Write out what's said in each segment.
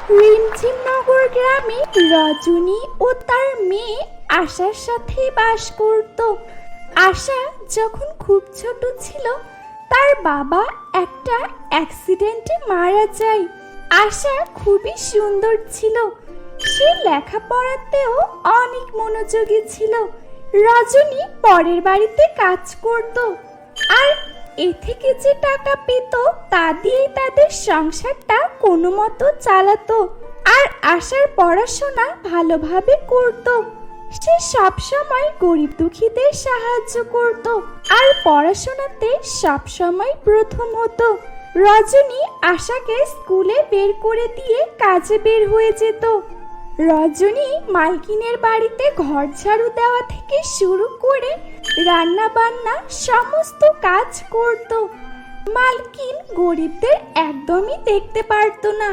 রিমঝিমনগর গ্রামে রজনী ও তার মেয়ে আশার সাথে বাস করত। আশা যখন খুব ছোট ছিল তার বাবা একটা অ্যাক্সিডেন্টে মারা যায়। আশা খুবই সুন্দর ছিল, সে লেখাপড়াতেও অনেক মনোযোগী ছিল। রজনী পরের বাড়িতে কাজ করত, আর এ থেকে যে টাকা পেত তা দিয়ে তাদের সংসারটা কোনো মতো চালাতো। আর আশার পড়াশোনা ভালোভাবে করত, সে সবসময় গরিব দুঃখীদের সাহায্য করত আর পড়াশোনাতে সবসময় প্রথম হতো। রজনী আশাকে স্কুলে বের করে দিয়ে কাজে বের হয়ে যেত। রজনী মালকিনের বাড়িতে ঘর ঝাড়ু দেওয়া থেকে শুরু করে রান্না বান্না সমস্ত কাজ করত। মালকিন গরিবদের একদমই দেখতে পারতো না।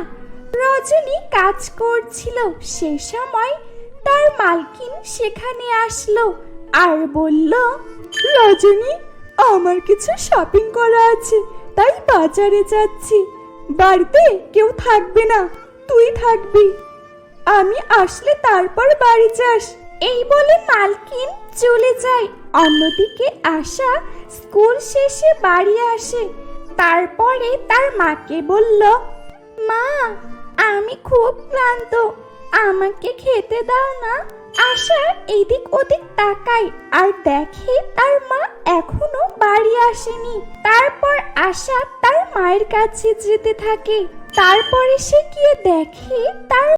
রজনী কাজ করছিল, সে সময় তার মালকিন সেখানে আসলো আর বলল, রজনী, আমার কিছু শপিং করা আছে, তাই বাজারে যাচ্ছি। বাড়িতে কেউ থাকবে না, তুই থাকবি। আমি আসলে তারপর বাড়ি যাস। এই বলে মালকিন চলে যায়। অন্যদিকে আশা স্কুল শেষে বাড়ি আসে। তারপরে তার মাকে বলল, মা, আমি খুব ক্লান্ত, আমাকে খেতে দাও না। আশা এদিক ওদিক তাকায় আর দেখে তার মা এখনো বাড়ি আসেনি। তারপর আশা তার মায়ের কাছে যেতে থাকে। তারপরে সে গিয়ে দেখে তার